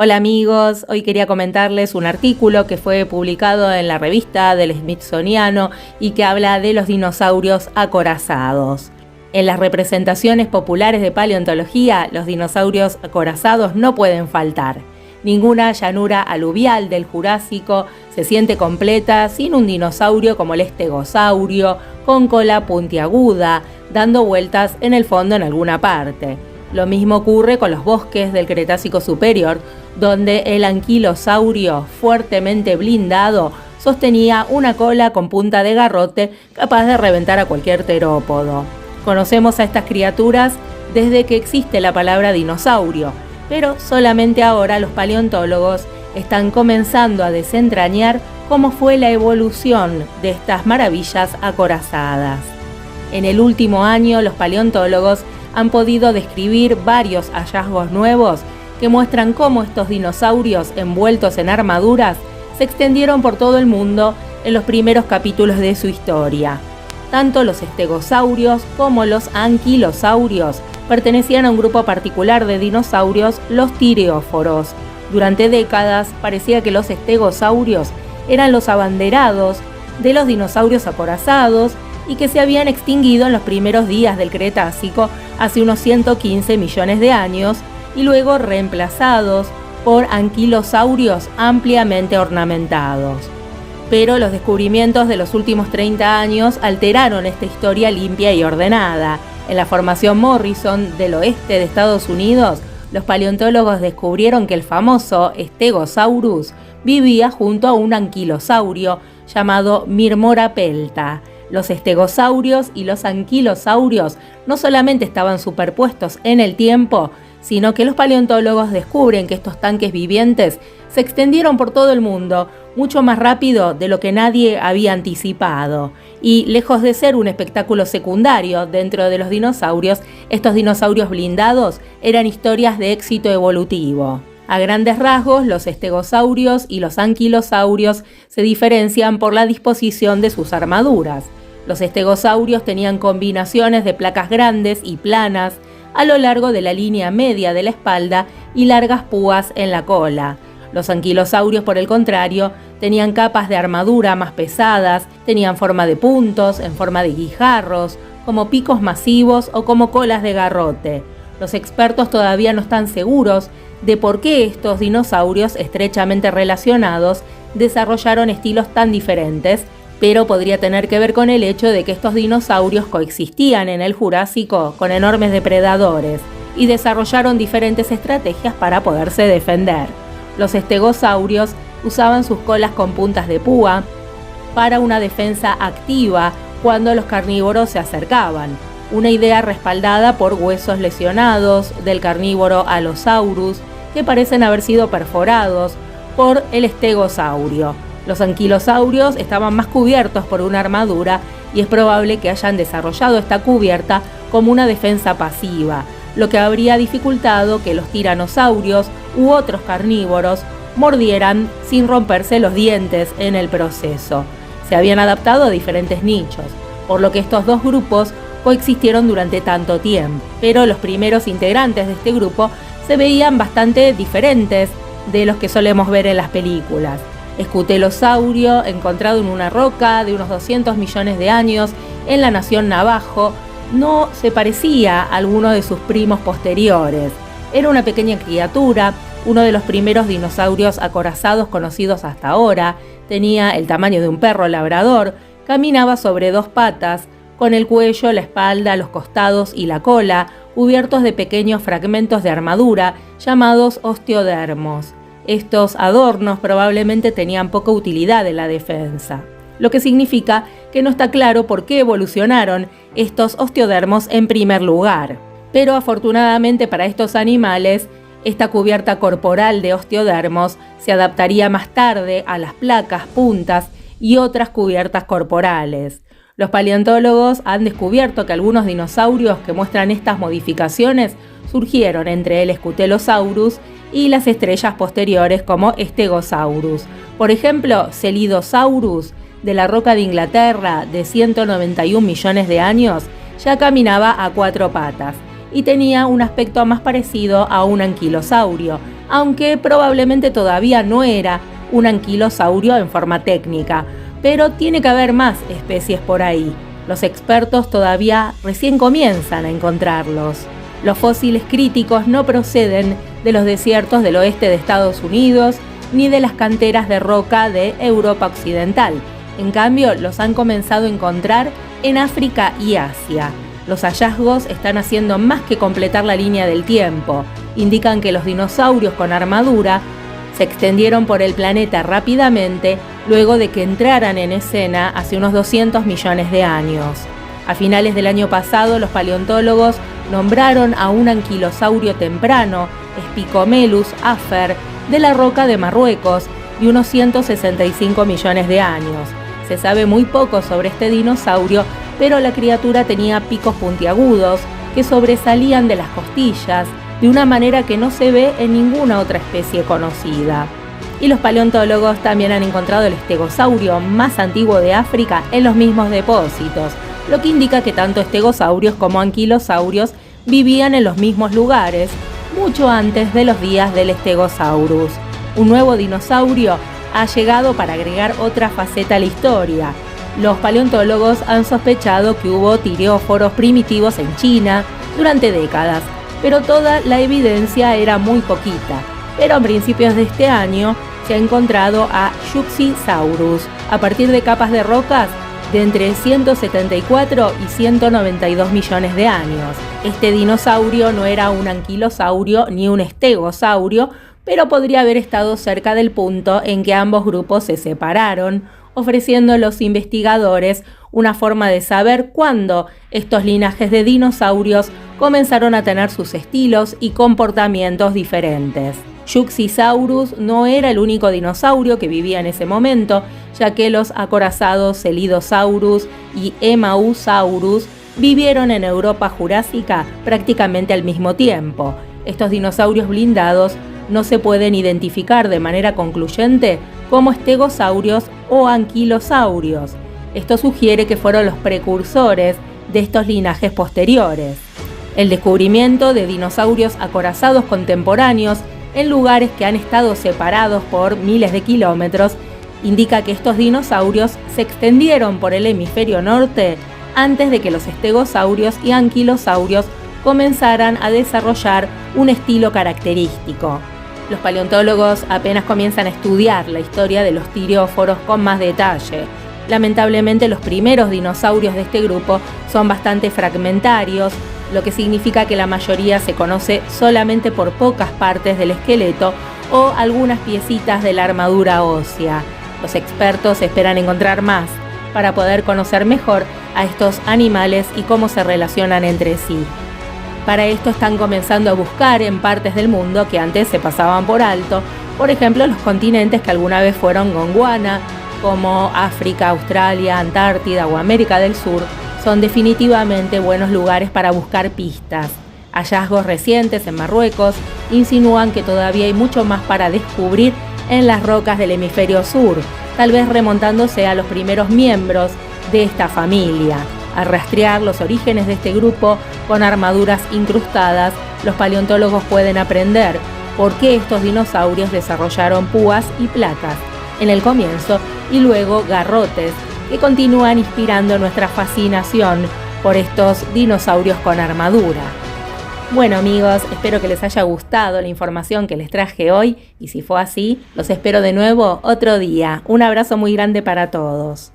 Hola amigos, hoy quería comentarles un artículo que fue publicado en la revista del Smithsoniano y que habla de los dinosaurios acorazados. En las representaciones populares de paleontología, los dinosaurios acorazados no pueden faltar. Ninguna llanura aluvial del Jurásico se siente completa sin un dinosaurio como el estegosaurio, con cola puntiaguda, dando vueltas en el fondo en alguna parte. Lo mismo ocurre con los bosques del Cretácico superior, donde el anquilosaurio, fuertemente blindado, sostenía una cola con punta de garrote capaz de reventar a cualquier terópodo. Conocemos a estas criaturas desde que existe la palabra dinosaurio, pero solamente ahora los paleontólogos están comenzando a desentrañar cómo fue la evolución de estas maravillas acorazadas. En el último año, los paleontólogos han podido describir varios hallazgos nuevos que muestran cómo estos dinosaurios envueltos en armaduras se extendieron por todo el mundo en los primeros capítulos de su historia. Tanto los estegosaurios como los anquilosaurios pertenecían a un grupo particular de dinosaurios, los tireóforos. Durante décadas parecía que los estegosaurios eran los abanderados de los dinosaurios acorazados y que se habían extinguido en los primeros días del Cretácico hace unos 115 millones de años y luego reemplazados por anquilosaurios ampliamente ornamentados. Pero los descubrimientos de los últimos 30 años alteraron esta historia limpia y ordenada. En la formación Morrison del oeste de Estados Unidos, los paleontólogos descubrieron que el famoso Stegosaurus vivía junto a un anquilosaurio llamado Myrmora pelta. Los estegosaurios y los anquilosaurios no solamente estaban superpuestos en el tiempo, sino que los paleontólogos descubren que estos tanques vivientes se extendieron por todo el mundo mucho más rápido de lo que nadie había anticipado. Y lejos de ser un espectáculo secundario dentro de los dinosaurios, estos dinosaurios blindados eran historias de éxito evolutivo. A grandes rasgos, los estegosaurios y los anquilosaurios se diferencian por la disposición de sus armaduras. Los estegosaurios tenían combinaciones de placas grandes y planas a lo largo de la línea media de la espalda y largas púas en la cola. Los anquilosaurios, por el contrario, tenían capas de armadura más pesadas, tenían forma de puntos, en forma de guijarros, como picos masivos o como colas de garrote. Los expertos todavía no están seguros de por qué estos dinosaurios estrechamente relacionados desarrollaron estilos tan diferentes, pero podría tener que ver con el hecho de que estos dinosaurios coexistían en el Jurásico con enormes depredadores y desarrollaron diferentes estrategias para poderse defender. Los estegosaurios usaban sus colas con puntas de púa para una defensa activa cuando los carnívoros se acercaban, una idea respaldada por huesos lesionados del carnívoro Allosaurus que parecen haber sido perforados por el estegosaurio. Los anquilosaurios estaban más cubiertos por una armadura y es probable que hayan desarrollado esta cubierta como una defensa pasiva, lo que habría dificultado que los tiranosaurios u otros carnívoros mordieran sin romperse los dientes en el proceso. Se habían adaptado a diferentes nichos, por lo que estos dos grupos coexistieron durante tanto tiempo, pero los primeros integrantes de este grupo se veían bastante diferentes de los que solemos ver en las películas. Escutelosaurio, encontrado en una roca de unos 200 millones de años en la nación Navajo, no se parecía a alguno de sus primos posteriores. Era una pequeña criatura, uno de los primeros dinosaurios acorazados conocidos hasta ahora, tenía el tamaño de un perro labrador, caminaba sobre dos patas, con el cuello, la espalda, los costados y la cola cubiertos de pequeños fragmentos de armadura llamados osteodermos. Estos adornos probablemente tenían poca utilidad en la defensa, lo que significa que no está claro por qué evolucionaron estos osteodermos en primer lugar. Pero afortunadamente para estos animales, esta cubierta corporal de osteodermos se adaptaría más tarde a las placas, puntas y otras cubiertas corporales. Los paleontólogos han descubierto que algunos dinosaurios que muestran estas modificaciones surgieron entre el Scutellosaurus y las estrellas posteriores como Stegosaurus. Por ejemplo, Celidosaurus, de la roca de Inglaterra de 191 millones de años, ya caminaba a 4 patas, y tenía un aspecto más parecido a un anquilosaurio, aunque probablemente todavía no era un anquilosaurio en forma técnica, pero tiene que haber más especies por ahí. Los expertos todavía recién comienzan a encontrarlos. Los fósiles críticos no proceden de los desiertos del oeste de Estados Unidos ni de las canteras de roca de Europa Occidental. En cambio, los han comenzado a encontrar en África y Asia. Los hallazgos están haciendo más que completar la línea del tiempo. Indican que los dinosaurios con armadura se extendieron por el planeta rápidamente luego de que entraran en escena hace unos 200 millones de años. A finales del año pasado, los paleontólogos nombraron a un anquilosaurio temprano, Spicomelus afer, de la roca de Marruecos, de unos 165 millones de años. Se sabe muy poco sobre este dinosaurio, pero la criatura tenía picos puntiagudos que sobresalían de las costillas de una manera que no se ve en ninguna otra especie conocida. Y los paleontólogos también han encontrado el estegosaurio más antiguo de África en los mismos depósitos, lo que indica que tanto estegosaurios como anquilosaurios vivían en los mismos lugares, mucho antes de los días del Stegosaurus. Un nuevo dinosaurio ha llegado para agregar otra faceta a la historia. Los paleontólogos han sospechado que hubo tirióforos primitivos en China durante décadas, pero toda la evidencia era muy poquita. Pero a principios de este año se ha encontrado a Yuxisaurus a partir de capas de rocas de entre 174 y 192 millones de años. Este dinosaurio no era un anquilosaurio ni un estegosaurio, pero podría haber estado cerca del punto en que ambos grupos se separaron, ofreciendo a los investigadores una forma de saber cuándo estos linajes de dinosaurios comenzaron a tener sus estilos y comportamientos diferentes. Yuxisaurus no era el único dinosaurio que vivía en ese momento, ya que los acorazados Celidosaurus y Emausaurus vivieron en Europa Jurásica prácticamente al mismo tiempo. Estos dinosaurios blindados no se pueden identificar de manera concluyente como estegosaurios o anquilosaurios. Esto sugiere que fueron los precursores de estos linajes posteriores. El descubrimiento de dinosaurios acorazados contemporáneos en lugares que han estado separados por miles de kilómetros indica que estos dinosaurios se extendieron por el hemisferio norte antes de que los estegosaurios y anquilosaurios comenzaran a desarrollar un estilo característico. Los paleontólogos apenas comienzan a estudiar la historia de los tirióforos con más detalle. Lamentablemente, los primeros dinosaurios de este grupo son bastante fragmentarios, lo que significa que la mayoría se conoce solamente por pocas partes del esqueleto o algunas piecitas de la armadura ósea. Los expertos esperan encontrar más para poder conocer mejor a estos animales y cómo se relacionan entre sí. Para esto están comenzando a buscar en partes del mundo que antes se pasaban por alto, por ejemplo los continentes que alguna vez fueron Gondwana, como África, Australia, Antártida o América del Sur, son definitivamente buenos lugares para buscar pistas. Hallazgos recientes en Marruecos insinúan que todavía hay mucho más para descubrir en las rocas del hemisferio sur, tal vez remontándose a los primeros miembros de esta familia. Al rastrear los orígenes de este grupo con armaduras incrustadas, los paleontólogos pueden aprender por qué estos dinosaurios desarrollaron púas y placas en el comienzo y luego garrotes que continúan inspirando nuestra fascinación por estos dinosaurios con armadura. Bueno amigos, espero que les haya gustado la información que les traje hoy y si fue así, los espero de nuevo otro día. Un abrazo muy grande para todos.